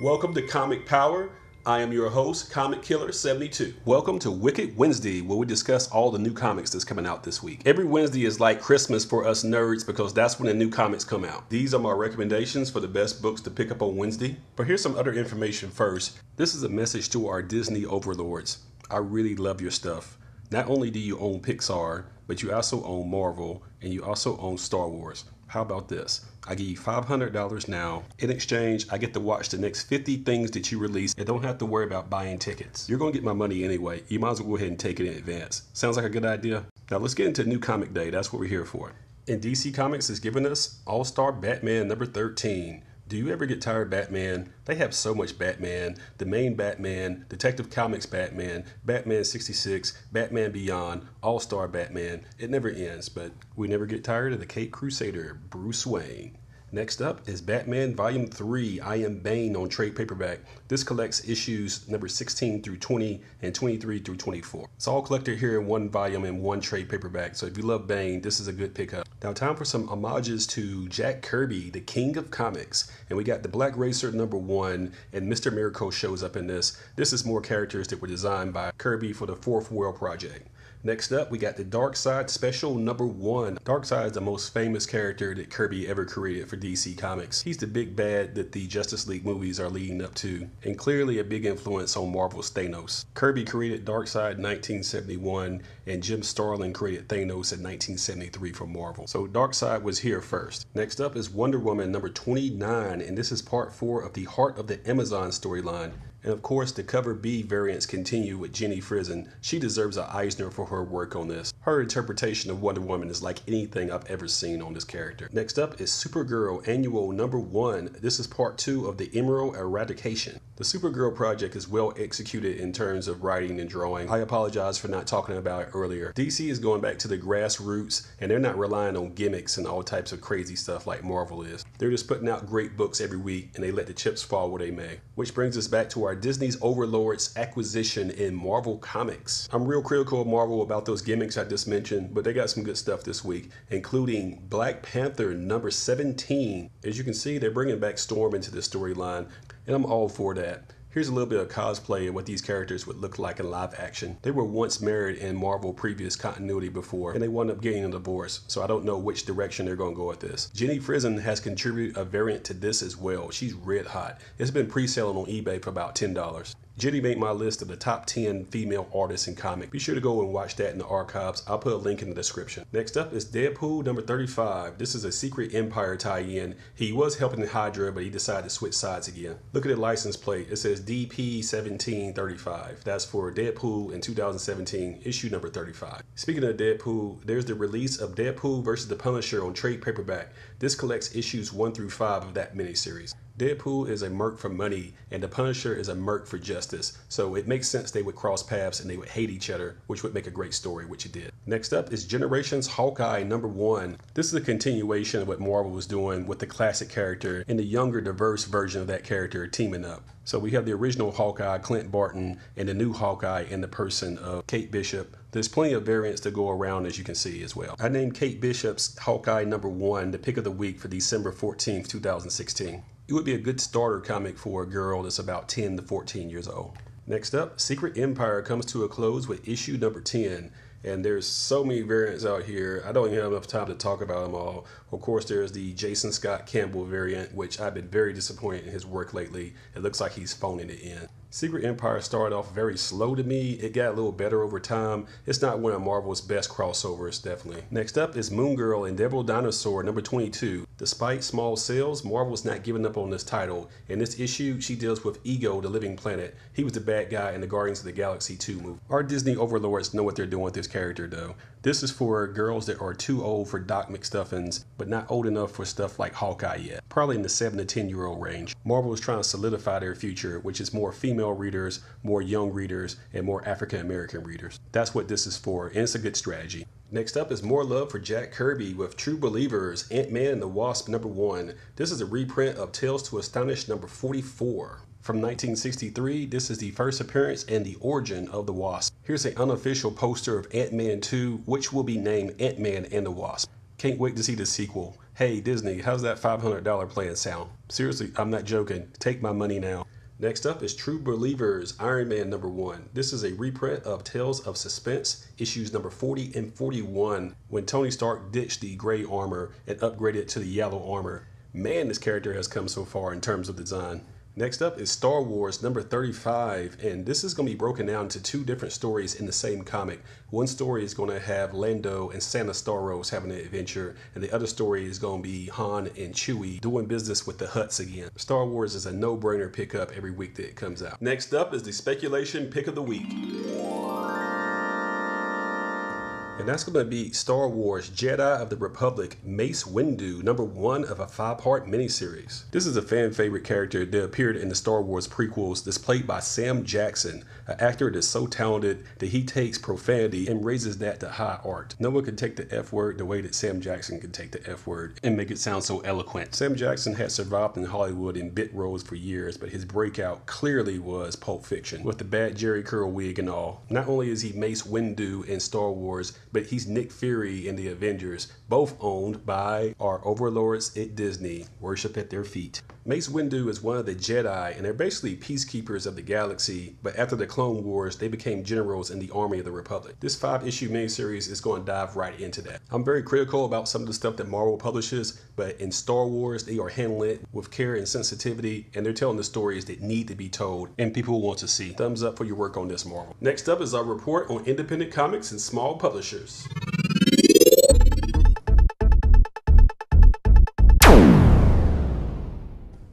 Welcome to Comic Power. I am your host, Comic Killer 72. Welcome to Wicked Wednesday, where we discuss all the new comics that's coming out this week. Every Wednesday is like Christmas for us nerds because that's when the new comics come out. These are my recommendations for the best books to pick up on Wednesday. But here's some other information first. This is a message to our Disney overlords. I really love your stuff. Not only do you own PIXAR, but you also own Marvel and you also own Star Wars. How about this? I give you $500 now. In exchange, I get to watch the next 50 things that you release and don't have to worry about buying tickets. You're going to get my money anyway. You might as well go ahead and take it in advance. Sounds like a good idea? Now let's get into New Comic Day. That's what we're here for. And DC Comics is giving us All-Star Batman number 13. Do you ever get tired of Batman? They have so much Batman. The main Batman, Detective Comics Batman, Batman 66, Batman Beyond, All-Star Batman. It never ends, but we never get tired of the Caped Crusader, Bruce Wayne. Next up is Batman Volume 3, I Am Bane on trade paperback. This collects issues number 16 through 20 and 23 through 24. It's all collected here in one volume and one trade paperback, so if you love Bane, this is a good pickup. Now time for some homages to Jack Kirby, the king of comics. And we got the Black Racer number 1, and Mr. Miracle shows up in this. This is more characters that were designed by Kirby for the Fourth World Project. Next up, we got the Darkseid Special number 1. Darkseid is the most famous character that Kirby ever created for DC Comics. He's the big bad that the Justice League movies are leading up to, and clearly a big influence on Marvel's Thanos. Kirby created Darkseid in 1971, and Jim Starlin created Thanos in 1973 for Marvel. So Darkseid was here first. Next up is Wonder Woman number 29, and this is part 4 of the Heart of the Amazon storyline. And of course, the cover B variants continue with Jenny Frison. She deserves an Eisner for her work on this. Her interpretation of Wonder Woman is like anything I've ever seen on this character. Next up is Supergirl Annual number 1. This is part 2 of the Emerald Eradication. The Supergirl project is well executed in terms of writing and drawing. I apologize for not talking about it earlier. DC is going back to the grassroots, and they're not relying on gimmicks and all types of crazy stuff like Marvel is. They're just putting out great books every week, and they let the chips fall where they may. Which brings us back to our Disney's Overlord's acquisition in Marvel Comics. I'm real critical of Marvel about those gimmicks I just mentioned, but they got some good stuff this week, including Black Panther number 17. As you can see, they're bringing back Storm into the storyline, and I'm all for that. Here's a little bit of cosplay of what these characters would look like in live action. They were once married in Marvel previous continuity before, and they wound up getting a divorce, so I don't know which direction they're going to go with this. Jenny Frison has contributed a variant to this as well. She's red hot. It's been pre-selling on eBay for about $10. Jenny made my list of the top 10 female artists in comics. Be sure to go and watch that in the archives. I'll put a link in the description. Next up is Deadpool number 35. This is a Secret Empire tie-in. He was helping the Hydra, but he decided to switch sides again. Look at the license plate. It says DP1735. That's for Deadpool in 2017, issue number 35. Speaking of Deadpool, there's the release of Deadpool vs. the Punisher on trade paperback. This collects issues 1 through 5 of that miniseries. Deadpool is a merc for money, and the Punisher is a merc for justice. So it makes sense they would cross paths and they would hate each other, which would make a great story, which it did. Next up is Generations Hawkeye number 1. This is a continuation of what Marvel was doing with the classic character and the younger, diverse version of that character teaming up. So we have the original Hawkeye, Clint Barton, and the new Hawkeye in the person of Kate Bishop. There's plenty of variants to go around, as you can see as well. I named Kate Bishop's Hawkeye number 1 the pick of the week for December 14th, 2016. It would be a good starter comic for a girl that's about 10 to 14 years old. Next up, Secret Empire comes to a close with issue number 10. And there's so many variants out here. I don't even have enough time to talk about them all. Of course, there's the Jason Scott Campbell variant, which I've been very disappointed in his work lately. It looks like he's phoning it in. Secret Empire started off very slow to me. It got a little better over time. It's not one of Marvel's best crossovers, definitely. Next up is Moon Girl and Devil Dinosaur number 22. Despite small sales, Marvel's not giving up on this title. In this issue, she deals with Ego, the living planet. He was the bad guy in the Guardians of the Galaxy 2 movie. Our Disney overlords know what they're doing with this character though. This is for girls that are too old for Doc McStuffins, but not old enough for stuff like Hawkeye yet. Probably in the 7 to 10 year old range. Marvel is trying to solidify their future, which is more female readers, more young readers, and more African American readers. That's what this is for, and it's a good strategy. Next up is more love for Jack Kirby with True Believers, Ant-Man and the Wasp number 1. This is a reprint of Tales to Astonish number 44. From 1963, this is the first appearance and the origin of the Wasp. Here's an unofficial poster of Ant-Man 2, which will be named Ant-Man and the Wasp. Can't wait to see the sequel. Hey Disney, how's that $500 plan sound? Seriously, I'm not joking. Take my money now. Next up is True Believers, Iron Man #1. This is a reprint of Tales of Suspense, issues number 40 and 41, when Tony Stark ditched the gray armor and upgraded to the yellow armor. Man, this character has come so far in terms of design. Next up is Star Wars #35, and this is going to be broken down into two different stories in the same comic. One story is going to have Lando and Santa Starros having an adventure, and the other story is going to be Han and Chewie doing business with the Hutts again. Star Wars is a no-brainer pickup every week that it comes out. Next up is the speculation pick of the week. And that's going to be Star Wars Jedi of the Republic Mace Windu, #1 of a 5-part miniseries. This is a fan favorite character that appeared in the Star Wars prequels that's played by Sam Jackson, an actor that's so talented that he takes profanity and raises that to high art. No one can take the F word the way that Sam Jackson can take the F word and make it sound so eloquent. Sam Jackson had survived in Hollywood in bit roles for years, but his breakout clearly was Pulp Fiction, with the bad Jerry curl wig and all. Not only is he Mace Windu in Star Wars, but he's Nick Fury in the Avengers, both owned by our overlords at Disney. Worship at their feet. Mace Windu is one of the Jedi, and they're basically peacekeepers of the galaxy, but after the Clone Wars, they became generals in the Army of the Republic. This 5-issue miniseries is going to dive right into that. I'm very critical about some of the stuff that Marvel publishes, but in Star Wars, they are handling it with care and sensitivity, and they're telling the stories that need to be told, and people want to see. Thumbs up for your work on this, Marvel. Next up is our report on independent comics and small publishers.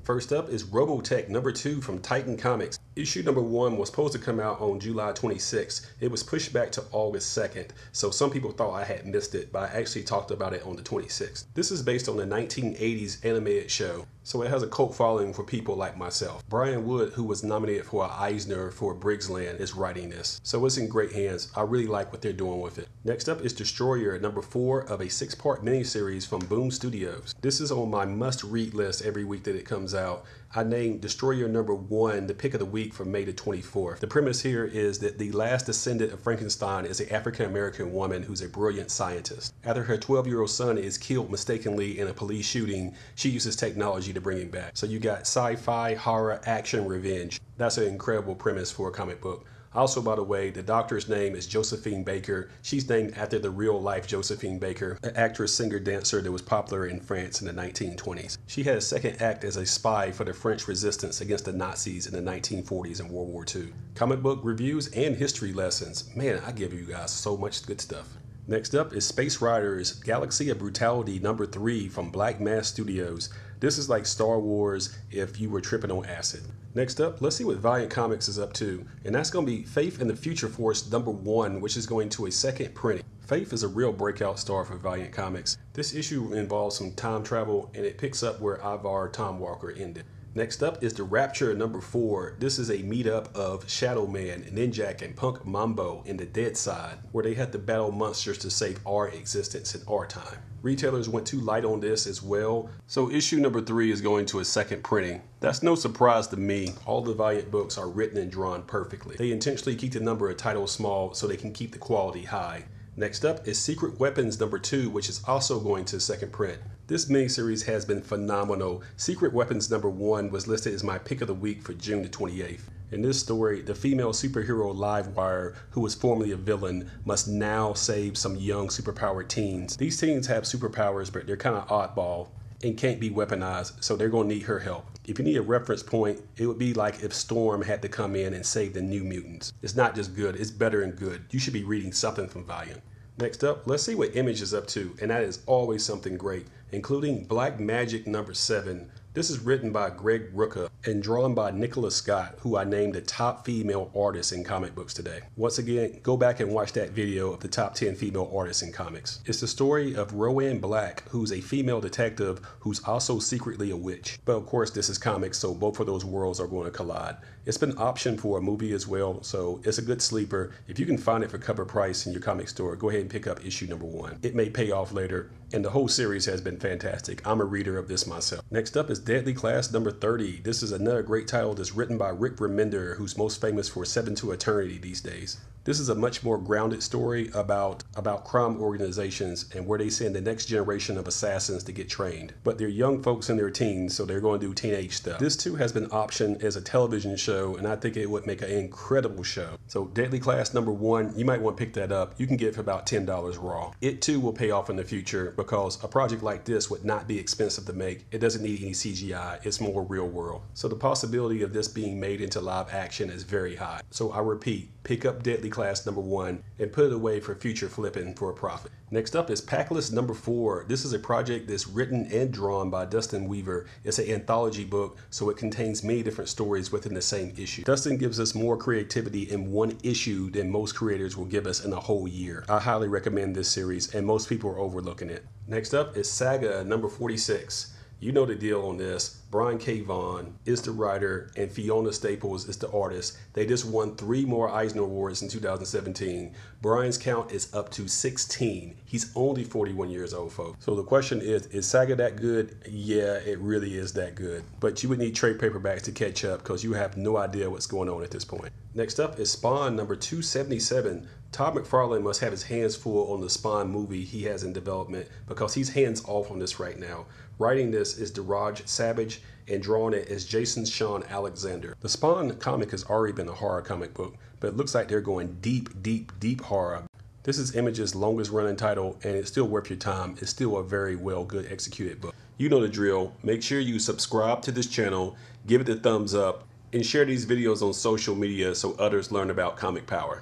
First up is Robotech #2 from Titan Comics. Issue #1 was supposed to come out on July 26th. It was pushed back to August 2nd, so some people thought I had missed it, but I actually talked about it on the 26th. This is based on the 1980s animated show, so it has a cult following for people like myself. Brian Wood, who was nominated for an Eisner for Briggs Land, is writing this, so it's in great hands. I really like what they're doing with it. Next up is Destroyer #4 of a 6-part miniseries from Boom Studios. This is on my must-read list every week that it comes out. I named Destroyer #1 the pick of the week for May the 24th. The premise here is that the last descendant of Frankenstein is an African-American woman who's a brilliant scientist. After her 12-year-old son is killed mistakenly in a police shooting, she uses technology to bring him back. So you got sci-fi, horror, action, revenge. That's an incredible premise for a comic book. Also, by the way, the doctor's name is Josephine Baker. She's named after the real-life Josephine Baker, an actress, singer, dancer that was popular in France in the 1920s. She had a second act as a spy for the French resistance against the Nazis in the 1940s and World War II. Comic book reviews and history lessons. Man, I give you guys so much good stuff. Next up is Space Riders Galaxy of Brutality #3 from Black Mass Studios. This is like Star Wars if you were tripping on acid. Next up, let's see what Valiant Comics is up to, and that's going to be Faith in the Future Force #1, which is going to a second printing. Faith is a real breakout star for Valiant Comics. This issue involves some time travel, and it picks up where Ivar Tom Walker ended. Next up is The Rapture #4. This is a meetup of Shadow Man, Ninjak, and Punk Mambo in the Dead Side, where they had to battle monsters to save our existence in our time. Retailers went too light on this as well, so issue #3 is going to a second printing. That's no surprise to me. All the Valiant books are written and drawn perfectly. They intentionally keep the number of titles small so they can keep the quality high. Next up is Secret Weapons #2, which is also going to second print. This miniseries has been phenomenal. Secret Weapons #1 was listed as my pick of the week for June the 28th. In this story, the female superhero Livewire, who was formerly a villain, must now save some young superpowered teens. These teens have superpowers, but they're kind of oddball and can't be weaponized, so they're going to need her help. If you need a reference point, it would be like if Storm had to come in and save the New Mutants. It's not just good, it's better than good. You should be reading something from Valiant. Next up, let's see what Image is up to, and that is always something great, including Black Magic #7. This is written by Greg Rucka and drawn by Nicola Scott, who I named the top female artist in comic books today. Once again, go back and watch that video of the top 10 female artists in comics. It's the story of Rowan Black, who's a female detective who's also secretly a witch. But of course, this is comics, so both of those worlds are going to collide. It's been optioned for a movie as well, so it's a good sleeper. If you can find it for cover price in your comic store, go ahead and pick up issue #1. It may pay off later, and the whole series has been fantastic. I'm a reader of this myself. Next up is Deadly Class #30. This is another great title that's written by Rick Remender, who's most famous for 7 to Eternity these days. This is a much more grounded story about crime organizations and where they send the next generation of assassins to get trained. But they're young folks in their teens, so they're going to do teenage stuff. This too has been optioned as a television show, and I think it would make an incredible show. So Deadly Class number 1, you might want to pick that up. You can get it for about $10 raw. It too will pay off in the future because a project like this would not be expensive to make. It doesn't need any CGI. It's more real world. So the possibility of this being made into live action is very high. So I repeat, pick up Deadly Class number 1 and put it away for future flipping for a profit. Next up is Packlist number 4. This is a project that's written and drawn by Dustin Weaver. It's an anthology book, so it contains many different stories within the same issue. Dustin gives us more creativity in one issue than most creators will give us in a whole year. I highly recommend this series, and most people are overlooking it. Next up is Saga number 46. You know the deal on this. Brian K. Vaughan is the writer and Fiona Staples is the artist. They just won 3 more Eisner Awards in 2017. Brian's count is up to 16. He's only 41 years old, folks. So the question is Saga that good? Yeah, it really is that good. But you would need trade paperbacks to catch up because you have no idea what's going on at this point. Next up is Spawn number 277. Todd McFarlane must have his hands full on the Spawn movie he has in development because he's hands off on this right now. Writing this is Daraj Savage and drawing it is Jason Sean Alexander. The Spawn comic has already been a horror comic book, but it looks like they're going deep horror. This is Image's longest running title and it's still worth your time. It's still a very good executed book. You know the drill. Make sure you subscribe to this channel, give it a thumbs up, and share these videos on social media so others learn about comic power.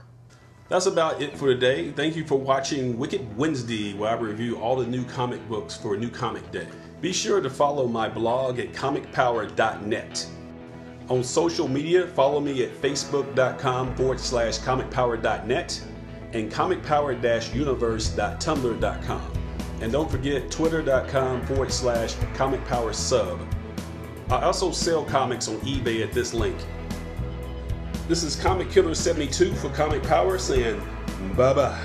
That's about it for today. Thank you for watching Wicked Wednesday, where I review all the new comic books for a new comic day. Be sure to follow my blog at comicpower.net. On social media, follow me at facebook.com/comicpower.net and comicpower-universe.tumblr.com. And don't forget twitter.com/comicpowersub. I also sell comics on eBay at this link. This is Comic Killer 72 for Comic Power saying bye-bye.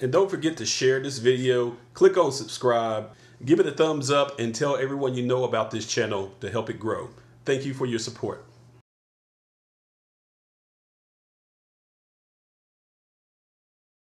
And don't forget to share this video, click on subscribe, give it a thumbs up, and tell everyone you know about this channel to help it grow. Thank you for your support.